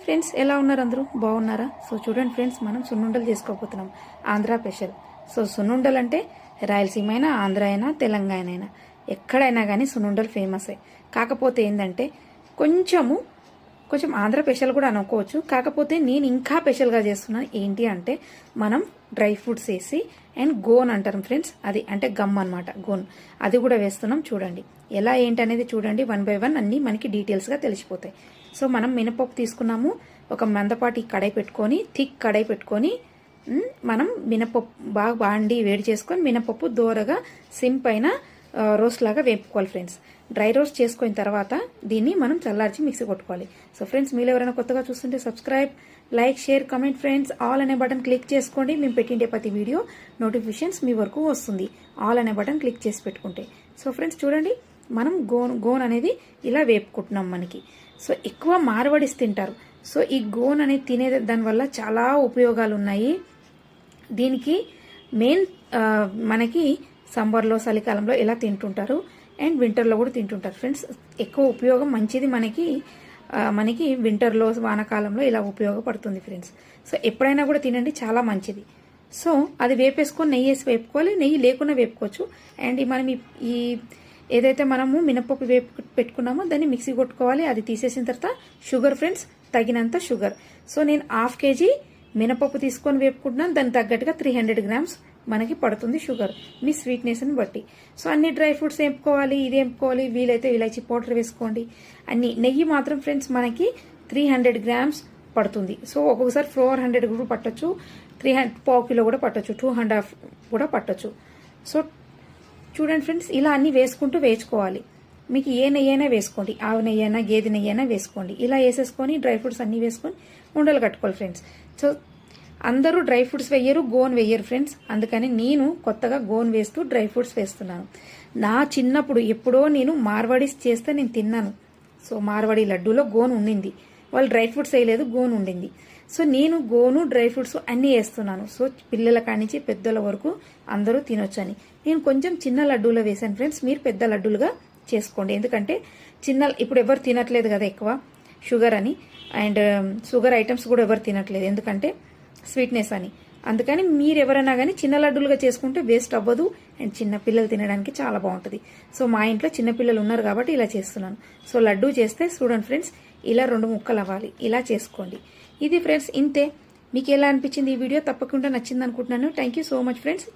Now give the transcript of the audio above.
Friends, ఎలా ఉన్నారు? అందరూ బాగున్నారా? సో చూడండి ఫ్రెండ్స్, మనం సున్నుండలు చేసుకోబోతున్నాం. ఆంధ్ర స్పెషల్. సో సున్నుండలు అంటే రాయలసీమ అయినా, ఆంధ్ర అయినా, తెలంగాణ అయినా ఎక్కడైనా కానీ సున్నుండలు ఫేమసే. కాకపోతే ఏంటంటే కొంచెం ఆంధ్ర స్పెషల్ కూడా అనుకోవచ్చు. కాకపోతే నేను ఇంకా స్పెషల్గా చేస్తున్నాను. ఏంటి అంటే మనం డ్రై ఫ్రూట్స్ వేసి అండ్ గోన్ అంటారు ఫ్రెండ్స్, అది అంటే గమ్ అనమాట, గోన్ అది కూడా వేస్తున్నాం. చూడండి ఎలా ఏంటి అనేది చూడండి. 1 by 1 అన్నీ మనకి డీటెయిల్స్గా తెలిసిపోతాయి. సో మనం మినపప్పు తీసుకున్నాము. ఒక మందపాటి కడాయి పెట్టుకొని, థిక్ కడాయి పెట్టుకొని మనం మినపప్పు బాగా బాండి వేడి చేసుకొని మినపప్పు దోరగా సిమ్ పైన రోస్ట్ లాగా వేపుకోవాలి ఫ్రెండ్స్. డ్రై రోస్ట్ చేసుకున్న తర్వాత దీన్ని మనం చల్లార్చి మిక్సీ కొట్టుకోవాలి. సో ఫ్రెండ్స్, మీరు ఎవరైనా కొత్తగా చూస్తుంటే subscribe, like, share, comment friends. All అనే బటన్ క్లిక్ చేసుకోండి. మేము పెట్టిండే ప్రతి వీడియో నోటిఫికేషన్స్ మీ వరకు వస్తుంది. ఆల్ అనే బటన్ క్లిక్ చేసి పెట్టుకుంటే. సో ఫ్రెండ్స్ చూడండి, మనం గోన్ అనేది ఇలా వేపుకుంటున్నాం. మనకి సో ఎక్కువ మార్వడిస్ తింటారు. సో ఈ గోన్ అనేది తినే దానివల్ల చాలా ఉపయోగాలు ఉన్నాయి. దీనికి మెయిన్ మనకి సమ్మర్లో, చలికాలంలో ఇలా తింటుంటారు అండ్ వింటర్లో కూడా తింటుంటారు ఫ్రెండ్స్. ఎక్కువ ఉపయోగం మంచిది మనకి వింటర్లో, వానాకాలంలో ఇలా ఉపయోగపడుతుంది ఫ్రెండ్స్. సో ఎప్పుడైనా కూడా తినండి, చాలా మంచిది. సో అది వేపేసుకొని నెయ్యి వేసి వేపుకోవాలి. నెయ్యి లేకుండా వేపుకోవచ్చు. అండ్ మనం ఈ ఏదైతే మనము మినపప్పు పెట్టుకున్నామో దాన్ని మిక్సీ కొట్టుకోవాలి. అది తీసేసిన తర్వాత షుగర్ ఫ్రెండ్స్, తగినంత షుగర్. సో నేను 1/2 kg మినపప్పు తీసుకొని వేపుకుంటున్నాను. దానికి తగ్గట్టుగా 300 grams మనకి పడుతుంది షుగర్, మీ స్వీట్నెస్ని బట్టి. సో అన్ని డ్రై ఫ్రూట్స్ వేపుకోవాలి. ఇది వేపుకోవాలి. వీలైతే ఇలాచి పౌడర్ వేసుకోండి. అన్ని నెయ్యి మాత్రం ఫ్రెండ్స్ మనకి 300 grams పడుతుంది. సో ఒక్కొక్కసారి 400 కూడా పట్టొచ్చు, 300 పావు కిలో కూడా పట్టొచ్చు, 2.5 కూడా పట్టొచ్చు. సో చూడండి ఫ్రెండ్స్, ఇలా అన్ని వేసుకుంటూ వేసుకోవాలి. మీకు ఏ నెయ్యి అయినా వేసుకోండి, ఆవు నెయ్యి అయినా, గేదె నెయ్యి అయినా వేసుకోండి. ఇలా వేసేసుకొని డ్రై ఫ్రూట్స్ అన్ని వేసుకొని ఉండలు కట్టుకోవాలి ఫ్రెండ్స్. సో అందరూ డ్రై ఫ్రూట్స్ వెయ్యరు, గోన్ వెయ్యరు ఫ్రెండ్స్. అందుకని నేను కొత్తగా గోన్ వేస్తూ డ్రై ఫ్రూట్స్ వేస్తున్నాను. నా చిన్నప్పుడు ఎప్పుడో నేను మార్వాడీస్ చేస్తే నేను తిన్నాను. సో మార్వాడి లడ్డూలో గోన్ ఉండింది. వాళ్ళు డ్రై ఫ్రూట్స్ వేయలేదు, గోన్ ఉండింది. సో నేను గోను, డ్రై ఫ్రూట్స్ అన్నీ వేస్తున్నాను. సో పిల్లల కానించి పెద్దల వరకు అందరూ తినొచ్చని నేను కొంచెం చిన్న లడ్డూలో వేసాను ఫ్రెండ్స్. మీరు పెద్ద లడ్డూలుగా చేసుకోండి. ఎందుకంటే ఇప్పుడు ఎవరు తినట్లేదు కదా ఎక్కువ షుగర్ అని, అండ్ షుగర్ ఐటమ్స్ కూడా ఎవరు తినట్లేదు ఎందుకంటే స్వీట్నెస్ అని. అందుకని మీరు ఎవరైనా కానీ చిన్న లడ్డూలుగా చేసుకుంటే వేస్ట్ అవ్వదు అండ్ చిన్న పిల్లలు తినడానికి చాలా బాగుంటుంది. సో మా ఇంట్లో చిన్న పిల్లలు ఉన్నారు కాబట్టి ఇలా చేస్తున్నాను. సో లడ్డూ చేస్తే చూడండి ఫ్రెండ్స్, ఇలా 2 ముక్కలు అవ్వాలి. ఇలా చేసుకోండి. ఇది ఫ్రెండ్స్ ఇంతే. మీకు ఎలా అనిపించింది ఈ వీడియో? తప్పకుండా నచ్చింది అనుకుంటున్నాను. Thank you so much friends.